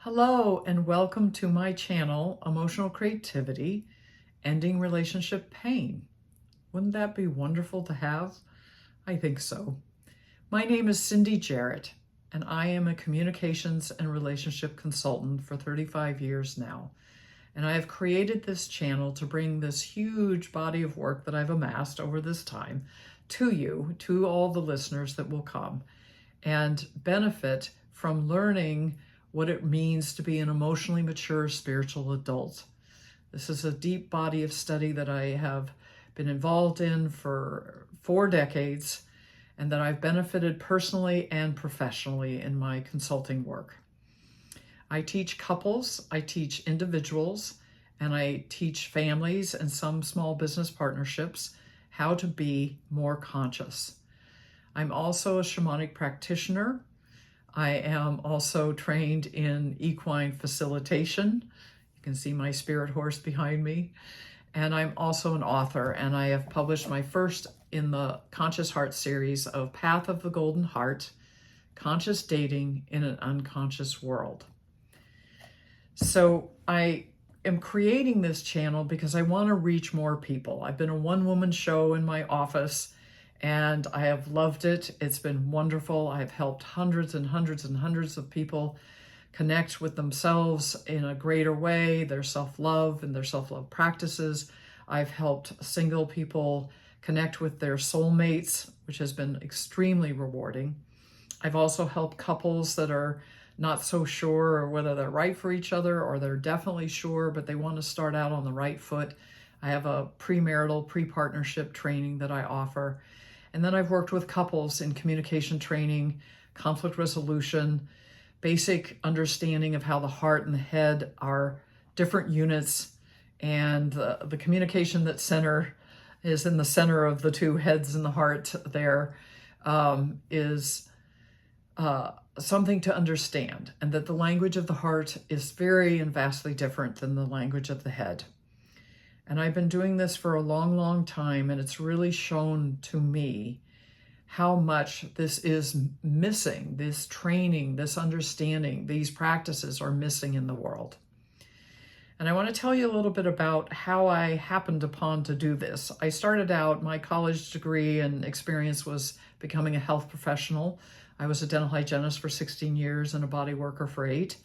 Hello and welcome to my channel, Emotional Creativity, Ending Relationship Pain. Wouldn't that be wonderful to have? I think so. My name is Cindy Jarrett, and I am a communications and relationship consultant for 35 years now. And I have created this channel to bring this huge body of work that I've amassed over this time to you, to all the listeners that will come, and benefit from learning what it means to be an emotionally mature spiritual adult. This is a deep body of study that I have been involved in for 4 decades and that I've benefited personally and professionally in my consulting work. I teach couples, I teach individuals, and I teach families and some small business partnerships how to be more conscious. I'm also a shamanic practitioner. I am also trained in equine facilitation. You can see my spirit horse behind me. And I'm also an author, and I have published my first in the Conscious Heart series of Path of the Golden Heart, Conscious Dating in an Unconscious World. So I am creating this channel because I want to reach more people. I've been a one-woman show in my office, and I have loved it. It's been wonderful. I've helped hundreds and hundreds and hundreds of people connect with themselves in a greater way, their self-love and their self-love practices. I've helped single people connect with their soulmates, which has been extremely rewarding. I've also helped couples that are not so sure or whether they're right for each other, or they're definitely sure, but they want to start out on the right foot. I have a premarital, pre-partnership training that I offer. And then I've worked with couples in communication training, conflict resolution, basic understanding of how the heart and the head are different units, and the communication that center is in the center of the two heads and the heart there is something to understand, and that the language of the heart is very and vastly different than the language of the head. And I've been doing this for a long, long time, and it's really shown to me how much this is missing, this training, this understanding, these practices are missing in the world. And I want to tell you a little bit about how I happened upon to do this. I started out, my college degree and experience was becoming a health professional. I was a dental hygienist for 16 years and a body worker for 8.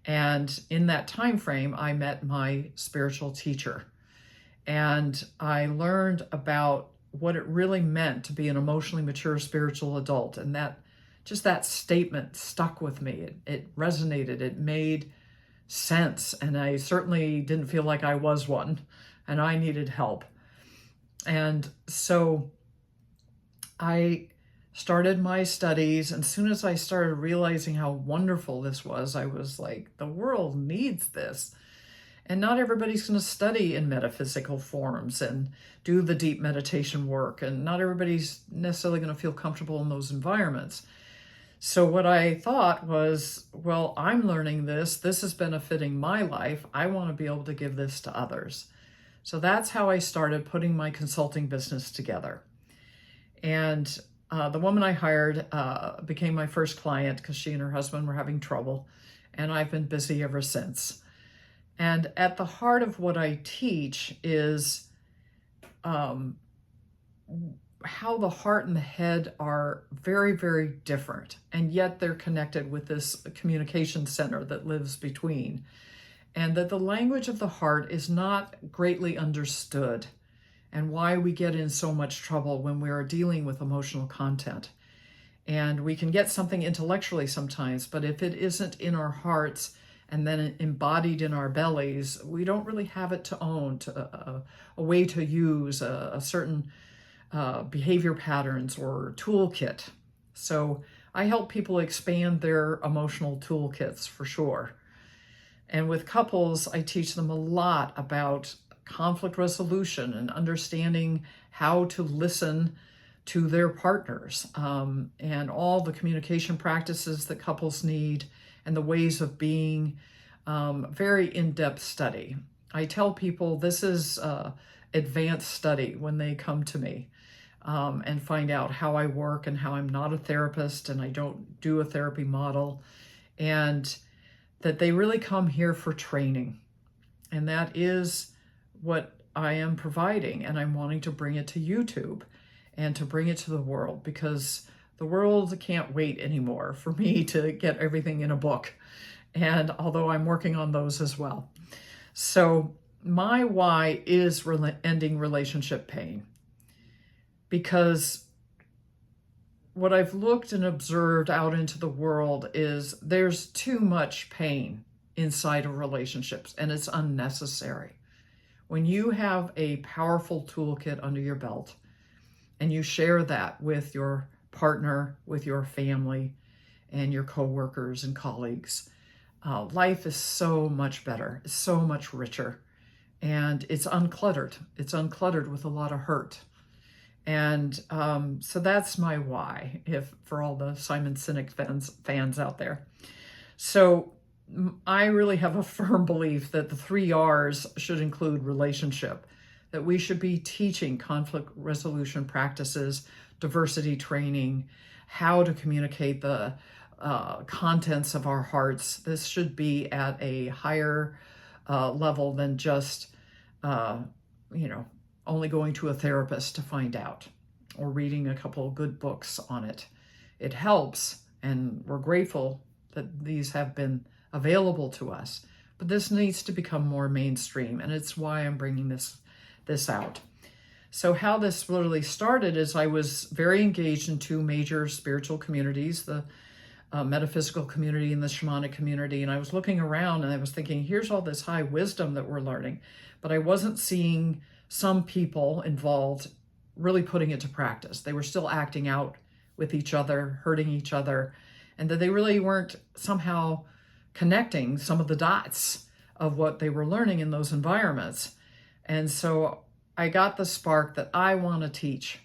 And in that time frame, I met my spiritual teacher. And I learned about what it really meant to be an emotionally mature spiritual adult. And that statement stuck with me. It resonated, it made sense. And I certainly didn't feel like I was one, and I needed help. And so I started my studies, and as soon as I started realizing how wonderful this was, I was like, the world needs this. And not everybody's going to study in metaphysical forms and do the deep meditation work, and not everybody's necessarily going to feel comfortable in those environments. So what I thought was, well, I'm learning this. This is benefiting my life. I want to be able to give this to others. So that's how I started putting my consulting business together. And the woman I hired became my first client because she and her husband were having trouble, and I've been busy ever since. And at the heart of what I teach is how the heart and the head are very, very different, and yet they're connected with this communication center that lives between, and that the language of the heart is not greatly understood, and why we get in so much trouble when we are dealing with emotional content. And we can get something intellectually sometimes, but if it isn't in our hearts and then embodied in our bellies, we don't really have it to own, a way to use a certain behavior patterns or toolkit. So I help people expand their emotional toolkits for sure. And with couples, I teach them a lot about conflict resolution and understanding how to listen to their partners, and all the communication practices that couples need, and the ways of being. Very in-depth study. I tell people this is advanced study when they come to me and find out how I work, and how I'm not a therapist and I don't do a therapy model. And that they really come here for training. And that is what I am providing. And I'm wanting to bring it to YouTube and to bring it to the world, because the world can't wait anymore for me to get everything in a book. And although I'm working on those as well. So my why is ending relationship pain, because what I've looked and observed out into the world is there's too much pain inside of relationships, and it's unnecessary. When you have a powerful toolkit under your belt and you share that with your partner, with your family, and your coworkers and colleagues, life is so much better, it's so much richer, and it's uncluttered. It's uncluttered with a lot of hurt. And so that's my why, if for all the Simon Sinek fans out there. So I really have a firm belief that the 3 R's should include relationship, that we should be teaching conflict resolution practices, diversity training, how to communicate the contents of our hearts. This should be at a higher level than just, only going to a therapist to find out, or reading a couple of good books on it. It helps, and we're grateful that these have been available to us, but this needs to become more mainstream, and it's why I'm bringing this out. So how this literally started is I was very engaged in 2 major spiritual communities, the metaphysical community and the shamanic community, and I was looking around and I was thinking, here's all this high wisdom that we're learning, but I wasn't seeing some people involved really putting it to practice. They were still acting out with each other, hurting each other, and that they really weren't somehow connecting some of the dots of what they were learning in those environments. And so I got the spark that I want to teach.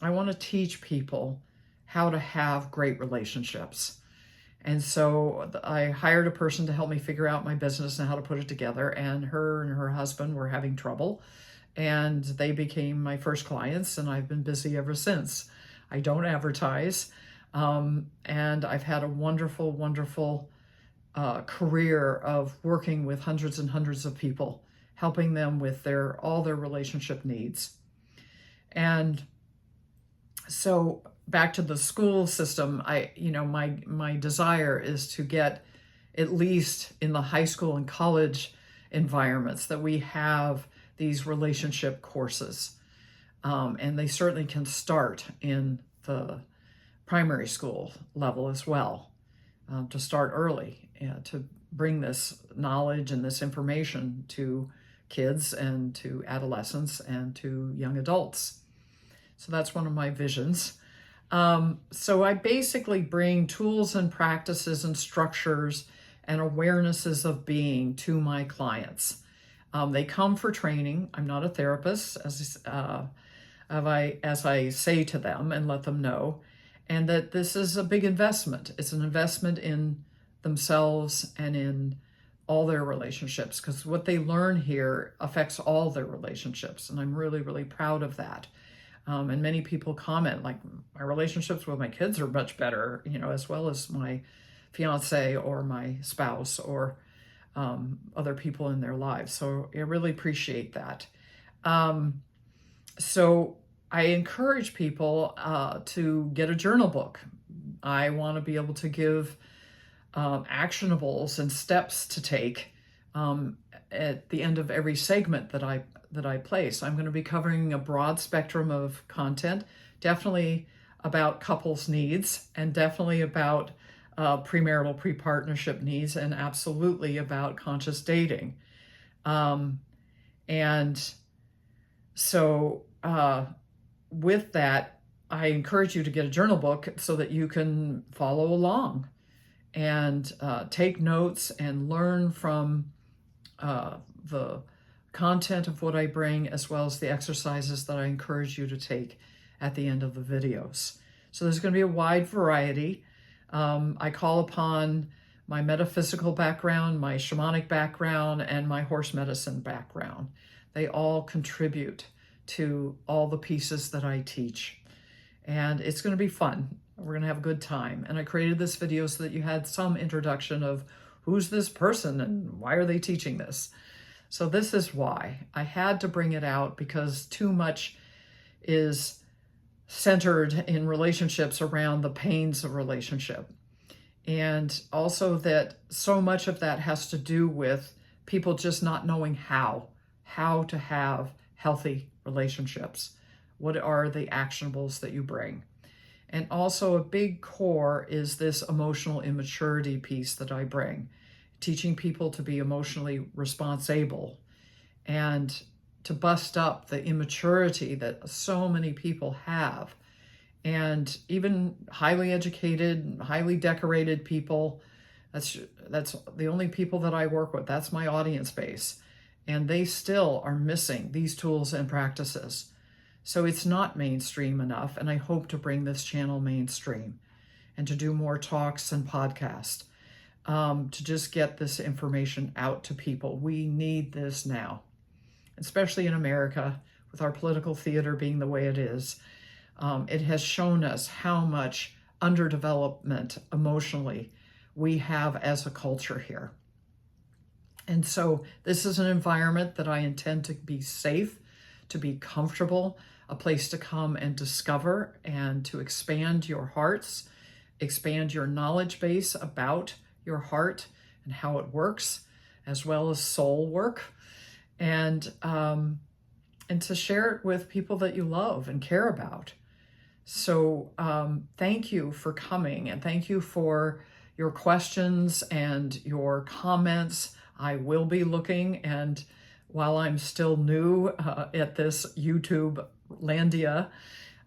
I want to teach people how to have great relationships. And so I hired a person to help me figure out my business and how to put it together. And her husband were having trouble, and they became my first clients, and I've been busy ever since. I don't advertise, and I've had a wonderful, wonderful career of working with hundreds and hundreds of people, helping them with all their relationship needs. And so back to the school system, my desire is to get, at least in the high school and college environments, that we have these relationship courses. And they certainly can start in the primary school level as well, to start early, to bring this knowledge and this information to kids and to adolescents and to young adults. So that's one of my visions. So I basically bring tools and practices and structures and awarenesses of being to my clients. They come for training. I'm not a therapist, as I say to them and let them know, and that this is a big investment. It's an investment in themselves and in all their relationships, because what they learn here affects all their relationships, and I'm really, really proud of that. And many people comment, like, my relationships with my kids are much better, as well as my fiance or my spouse or other people in their lives. So I really appreciate that. So I encourage people to get a journal book. I want to be able to give actionables and steps to take at the end of every segment that I place. I'm going to be covering a broad spectrum of content, definitely about couples needs, and definitely about premarital, pre-partnership needs, and absolutely about conscious dating. And so with that, I encourage you to get a journal book so that you can follow along and take notes and learn from the content of what I bring, as well as the exercises that I encourage you to take at the end of the videos. So there's going to be a wide variety. I call upon my metaphysical background, my shamanic background, and my horse medicine background. They all contribute to all the pieces that I teach. And it's going to be fun. We're going to have a good time. And I created this video so that you had some introduction of who's this person and why are they teaching this? So this is why I had to bring it out, because too much is centered in relationships around the pains of relationship. And also that so much of that has to do with people just not knowing how to have healthy relationships. What are the actionables that you bring? And also a big core is this emotional immaturity piece that I bring, teaching people to be emotionally responsible and to bust up the immaturity that so many people have. And even highly educated, highly decorated people, that's the only people that I work with. That's my audience base. And they still are missing these tools and practices. So it's not mainstream enough, and I hope to bring this channel mainstream and to do more talks and podcasts to just get this information out to people. We need this now, especially in America, with our political theater being the way it is. It has shown us how much underdevelopment emotionally we have as a culture here. And so this is an environment that I intend to be safe, to be comfortable, a place to come and discover and to expand your hearts, expand your knowledge base about your heart and how it works, as well as soul work, and to share it with people that you love and care about. So thank you for coming, and thank you for your questions and your comments. I will be looking, and while I'm still new at this YouTube landia,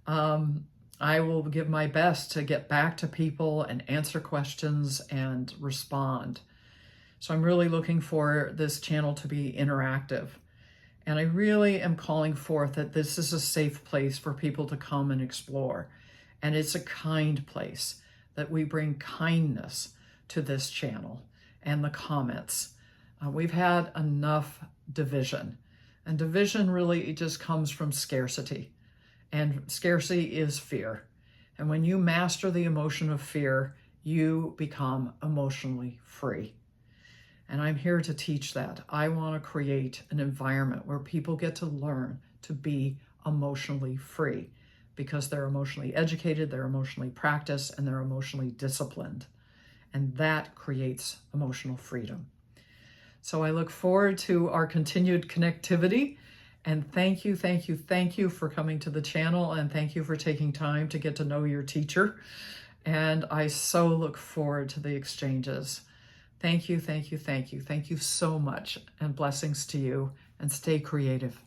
I will give my best to get back to people and answer questions and respond. So I'm really looking for this channel to be interactive. And I really am calling forth that this is a safe place for people to come and explore. And it's a kind place, that we bring kindness to this channel and the comments. We've had enough division. And division really just comes from scarcity. And scarcity is fear. And when you master the emotion of fear, you become emotionally free. And I'm here to teach that. I want to create an environment where people get to learn to be emotionally free, because they're emotionally educated, they're emotionally practiced, and they're emotionally disciplined. And that creates emotional freedom. So I look forward to our continued connectivity. And thank you for coming to the channel, and thank you for taking time to get to know your teacher. And I so look forward to the exchanges. Thank you so much, and blessings to you, and stay creative.